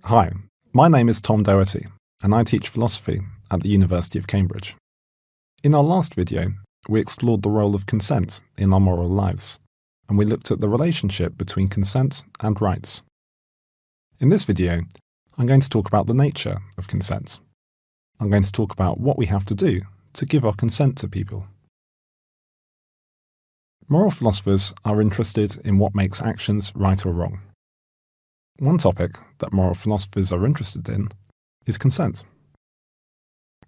Hi, my name is Tom Dохърти, and I teach philosophy at the University of Cambridge. In our last video, we explored the role of consent in our moral lives, and we looked at the relationship between consent and rights. In this video, I'm going to talk about the nature of consent. I'm going to talk about what we have to do to give our consent to people. Moral philosophers are interested in what makes actions right or wrong. One topic that moral philosophers are interested in is consent.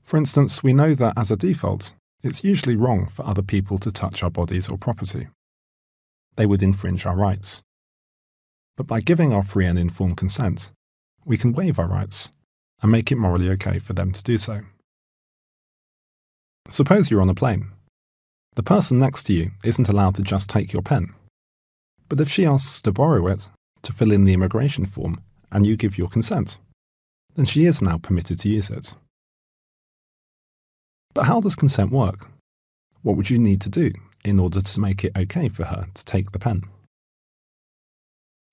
For instance, we know that as a default, it's usually wrong for other people to touch our bodies or property. They would infringe our rights. But by giving our free and informed consent, we can waive our rights and make it morally okay for them to do so. Suppose you're on a plane. The person next to you isn't allowed to just take your pen. But if she asks to borrow it, to fill in the immigration form, and you give your consent, then she is now permitted to use it. But how does consent work? What would you need to do in order to make it okay for her to take the pen?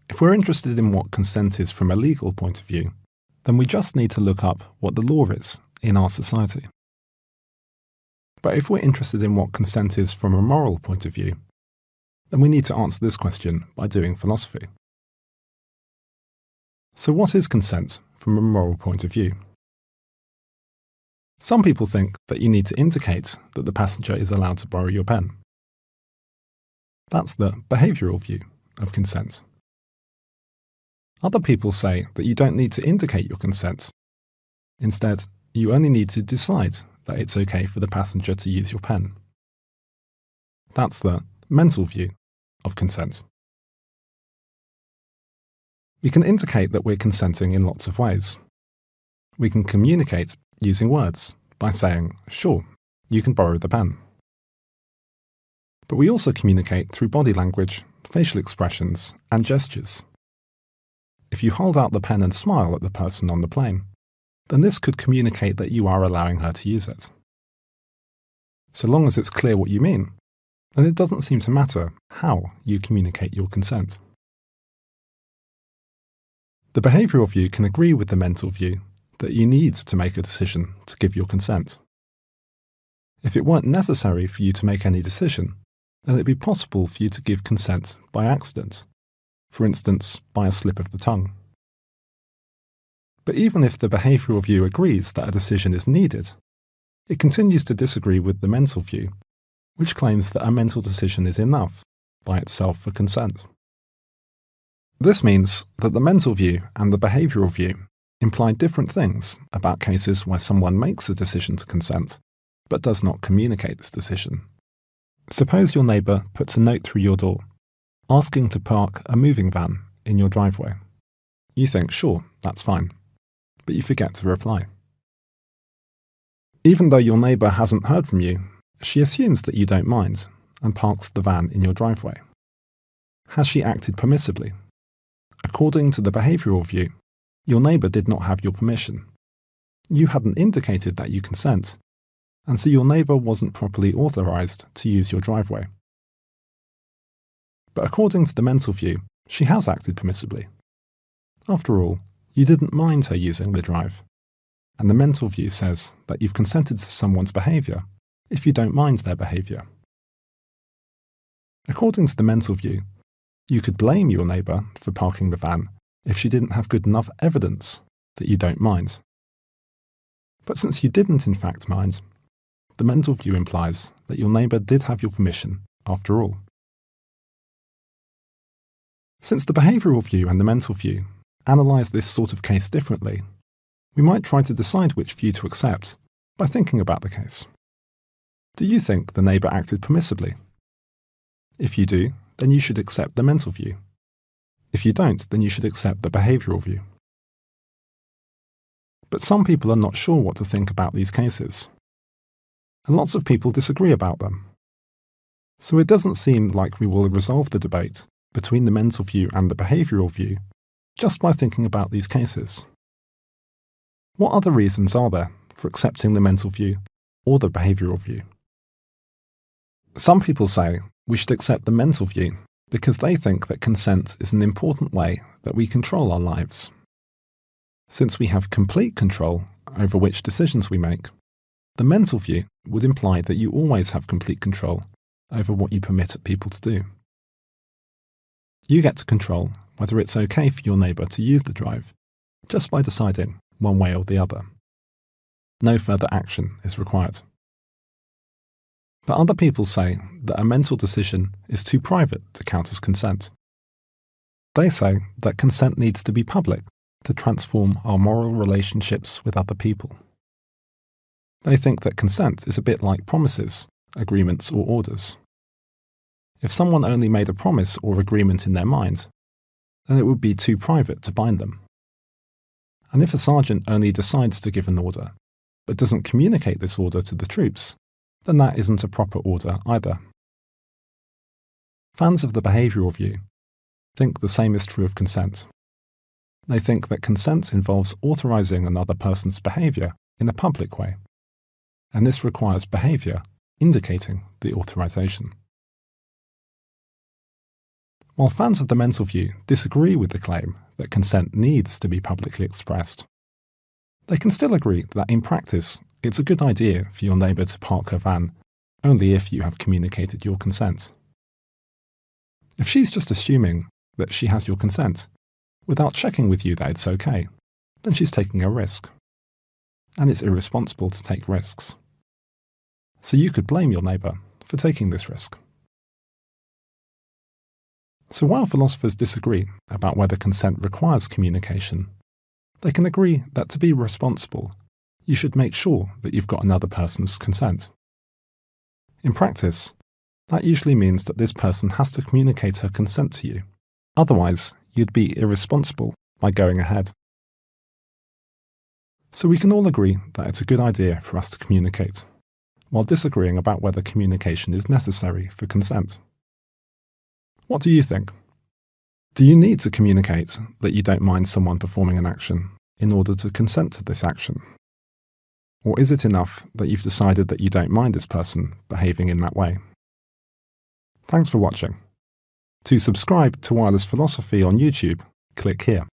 If we're interested in what consent is from a legal point of view, then we just need to look up what the law is in our society. But if we're interested in what consent is from a moral point of view, then we need to answer this question by doing philosophy. So what is consent from a moral point of view? Some people think that you need to indicate that the passenger is allowed to borrow your pen. That's the behavioural view of consent. Other people say that you don't need to indicate your consent. Instead, you only need to decide that it's okay for the passenger to use your pen. That's the mental view of consent. We can indicate that we're consenting in lots of ways. We can communicate using words by saying, "Sure, you can borrow the pen." But we also communicate through body language, facial expressions, and gestures. If you hold out the pen and smile at the person on the plane, then this could communicate that you are allowing her to use it. So long as it's clear what you mean, then it doesn't seem to matter how you communicate your consent. The behavioural view can agree with the mental view that you need to make a decision to give your consent. If it weren't necessary for you to make any decision, then it'd be possible for you to give consent by accident, for instance, by a slip of the tongue. But even if the behavioural view agrees that a decision is needed, it continues to disagree with the mental view, which claims that a mental decision is enough by itself for consent. This means that the mental view and the behavioural view imply different things about cases where someone makes a decision to consent, but does not communicate this decision. Suppose your neighbour puts a note through your door, asking to park a moving van in your driveway. You think, sure, that's fine, but you forget to reply. Even though your neighbour hasn't heard from you, she assumes that you don't mind and parks the van in your driveway. Has she acted permissibly? According to the behavioural view, your neighbour did not have your permission. You hadn't indicated that you consent, and so your neighbour wasn't properly authorised to use your driveway. But according to the mental view, she has acted permissibly. After all, you didn't mind her using the drive, and the mental view says that you've consented to someone's behaviour if you don't mind their behaviour. According to the mental view, you could blame your neighbour for parking the van if she didn't have good enough evidence that you don't mind. But since you didn't in fact mind, the mental view implies that your neighbour did have your permission after all. Since the behavioural view and the mental view analyse this sort of case differently, we might try to decide which view to accept by thinking about the case. Do you think the neighbour acted permissibly? If you do, then you should accept the mental view. If you don't, then you should accept the behavioural view. But some people are not sure what to think about these cases, and lots of people disagree about them. So it doesn't seem like we will resolve the debate between the mental view and the behavioural view just by thinking about these cases. What other reasons are there for accepting the mental view or the behavioural view? Some people say we should accept the mental view because they think that consent is an important way that we control our lives. Since we have complete control over which decisions we make, the mental view would imply that you always have complete control over what you permit people to do. You get to control whether it's okay for your neighbour to use the drive, just by deciding one way or the other. No further action is required. But other people say that a mental decision is too private to count as consent. They say that consent needs to be public to transform our moral relationships with other people. They think that consent is a bit like promises, agreements, or orders. If someone only made a promise or agreement in their mind, then it would be too private to bind them. And if a sergeant only decides to give an order, but doesn't communicate this order to the troops, then that isn't a proper order either. Fans of the behavioural view think the same is true of consent. They think that consent involves authorising another person's behaviour in a public way, and this requires behaviour indicating the authorisation. While fans of the mental view disagree with the claim that consent needs to be publicly expressed, they can still agree that in practice it's a good idea for your neighbour to park her van only if you have communicated your consent. If she's just assuming that she has your consent, without checking with you that it's okay, then she's taking a risk. And it's irresponsible to take risks. So you could blame your neighbour for taking this risk. So while philosophers disagree about whether consent requires communication, they can agree that to be responsible, you should make sure that you've got another person's consent. In practice, that usually means that this person has to communicate her consent to you. Otherwise, you'd be irresponsible by going ahead. So we can all agree that it's a good idea for us to communicate, while disagreeing about whether communication is necessary for consent. What do you think? Do you need to communicate that you don't mind someone performing an action in order to consent to this action? Or is it enough that you've decided that you don't mind this person behaving in that way? Thanks for watching. To subscribe to Wireless Philosophy on YouTube, click here.